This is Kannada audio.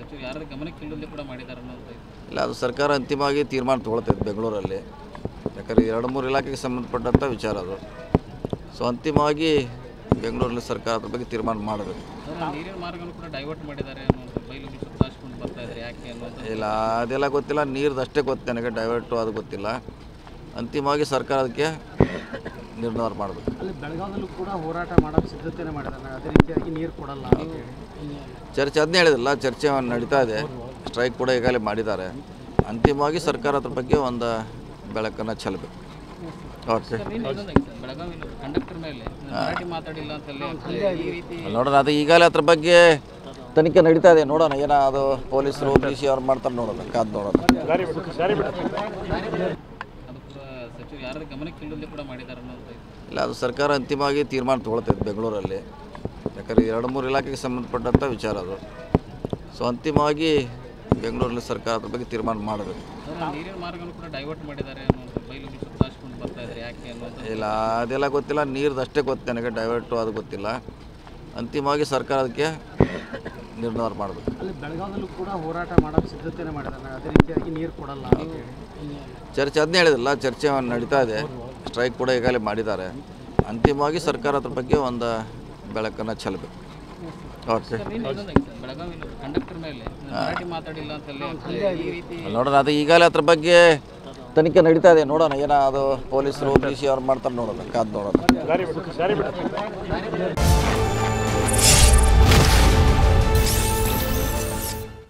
ಸಚಿವರು ಯಾರ ಗಮನಕ್ಕೆ ಇಲ್ಲದೆ ಕೂಡ ಮಾಡಿದ್ದಾರೆ ಅನ್ನೋದು ಇಲ್ಲ, ಅದು ಸರ್ಕಾರ ಅಂತಿಮವಾಗಿ ತೀರ್ಮಾನ ತೊಗೊಳ್ತೈತೆ ಬೆಂಗಳೂರಲ್ಲಿ. ಯಾಕಂದರೆ 2-3 ಇಲಾಖೆಗೆ ಸಂಬಂಧಪಟ್ಟಂಥ ವಿಚಾರ ಅದು. ಸೊ ಅಂತಿಮವಾಗಿ ಬೆಂಗಳೂರಲ್ಲಿ ಸರ್ಕಾರ ಅದ್ರ ಬಗ್ಗೆ ತೀರ್ಮಾನ ಮಾಡಬೇಕು. ನೀರಿನ ಮಾರ್ಗವನ್ನು ಕೂಡ ಡೈವರ್ಟ್ ಮಾಡಿದ್ದಾರೆ ಅನ್ನೋದು ಬಯಲು ಸುತ್ತಾಸ್ಕೊಂಡು ಬರ್ತಾ ಇದ್ದಾರೆ, ಯಾಕೆ ಅನ್ನೋದು ಇಲ್ಲ, ಅದೆಲ್ಲ ಗೊತ್ತಿಲ್ಲ. ನೀರ್ದು ಅಷ್ಟೇ ಗೊತ್ತು ನನಗೆ, ಡೈವರ್ಟು ಅದು ಗೊತ್ತಿಲ್ಲ. ಅಂತಿಮವಾಗಿ ಸರ್ಕಾರ ಅದಕ್ಕೆ ನಿರ್ಧಾರ ಮಾಡಬೇಕು. ಅಲ್ಲಿ ಬೆಳಗಾವಿಯಲ್ಲೂ ಕೂಡ ಹೋರಾಟ ಮಾಡೋಕ್ಕೆ ಸಿದ್ಧತೆನೇ ಮಾಡಿದ್ದಾರೆ, ಅದೇ ರೀತಿಯಾಗಿ ನೀರು ಕೊಡಲ್ಲ. ಚರ್ಚೆ ಅದನ್ನೇ ಹೇಳಿದಿಲ್ಲ, ಚರ್ಚೆ ನಡೀತಾ ಇದೆ. ಸ್ಟ್ರೈಕ್ ಕೂಡ ಈಗಾಗಲೇ ಮಾಡಿದ್ದಾರೆ. ಅಂತಿಮವಾಗಿ ಸರ್ಕಾರ ಅದ್ರ ಬಗ್ಗೆ ಒಂದು ಬೆಳಕನ್ನು ಚೆಲ್ಲಬೇಕು. ಓಕೆ, ಬೆಳಗಾವಿ ಕಂಡಕ್ಟರ್ ಮೇಲೆ ಮರಾಠಿ ಮಾತಾಡಿಲ್ಲ ಅಂತೆಲ್ಲ ಈ ರೀತಿ ನೋಡೋಣ. ಅದು ಈಗಾಗಲೇ ಅದ್ರ ಬಗ್ಗೆ ತನಿಖೆ ನಡೀತಾ ಇದೆ. ನೋಡೋಣ ಏನೋ ಅದು ಪೊಲೀಸರು DC ಅವ್ರು ಮಾಡ್ತಾರೆ, ನೋಡೋಣ, ಕಾದು ನೋಡೋಣ. ಅದು ಕೂಡ ಸಚಿವರು ಯಾರ ಗಮನಕ್ಕೆ ಇಲ್ಲದೆ ಕೂಡ ಮಾಡಿದ್ದಾರೆ ಅನ್ನೋದು ಇಲ್ಲ, ಅದು ಸರ್ಕಾರ ಅಂತಿಮವಾಗಿ ತೀರ್ಮಾನ ತೊಗೊಳ್ತೈತೆ ಬೆಂಗಳೂರಲ್ಲಿ. ಯಾಕಂದರೆ 2-3 ಇಲಾಖೆಗೆ ಸಂಬಂಧಪಟ್ಟಂಥ ವಿಚಾರ ಅದು. ಸೊ ಅಂತಿಮವಾಗಿ ಬೆಂಗಳೂರಲ್ಲಿ ಸರ್ಕಾರ ಅದ್ರ ಬಗ್ಗೆ ತೀರ್ಮಾನ ಮಾಡಬೇಕು. ನೀರಿನ ಮಾರ್ಗವನ್ನು ಕೂಡ ಡೈವರ್ಟ್ ಮಾಡಿದ್ದಾರೆ ಅನ್ನೋದು ಬಯಲು ಸುತ್ತಾಸ್ಕೊಂಡು ಬರ್ತಾ ಇದ್ದಾರೆ, ಯಾಕೆ ಅನ್ನೋದು ಇಲ್ಲ, ಅದೆಲ್ಲ ಗೊತ್ತಿಲ್ಲ. ನೀರ್ದು ಅಷ್ಟೇ ಗೊತ್ತು ನನಗೆ, ಡೈವರ್ಟು ಅದು ಗೊತ್ತಿಲ್ಲ. ಅಂತಿಮವಾಗಿ ಸರ್ಕಾರ ಅದಕ್ಕೆ ನಿರ್ಧಾರ ಮಾಡಬೇಕು. ಅಲ್ಲಿ ಬೆಳಗಾವಿಯಲ್ಲೂ ಕೂಡ ಹೋರಾಟ ಮಾಡೋಕ್ಕೆ ಸಿದ್ಧತೆನೇ ಮಾಡಿದ್ದಾರೆ, ಅದೇ ರೀತಿಯಾಗಿ ನೀರು ಕೊಡಲ್ಲ. ಚರ್ಚೆ ಅದನ್ನೇ ಹೇಳಿದಿಲ್ಲ, ಚರ್ಚೆ ನಡೀತಾ ಇದೆ. ಸ್ಟ್ರೈಕ್ ಕೂಡ ಈಗಾಗಲೇ ಮಾಡಿದ್ದಾರೆ. ಅಂತಿಮವಾಗಿ ಸರ್ಕಾರ ಅದ್ರ ಬಗ್ಗೆ ಒಂದು ಬೆಳಕನ್ನು ಚೆಲ್ಲಬೇಕು. ಓಕೆ, ಬೆಳಗಾವಿ ಕಂಡಕ್ಟರ್ ಮೇಲೆ ಮರಾಠಿ ಮಾತಾಡಿಲ್ಲ ಅಂತೆಲ್ಲ ಈ ರೀತಿ ನೋಡೋಣ. ಅದು ಈಗಾಗಲೇ ಅದ್ರ ಬಗ್ಗೆ ತನಿಖೆ ನಡೀತಾ ಇದೆ. ನೋಡೋಣ ಏನೋ ಅದು ಪೊಲೀಸರು DC ಅವ್ರು ಮಾಡ್ತಾರೆ, ನೋಡೋಣ, ಕಾದು ನೋಡೋಣ.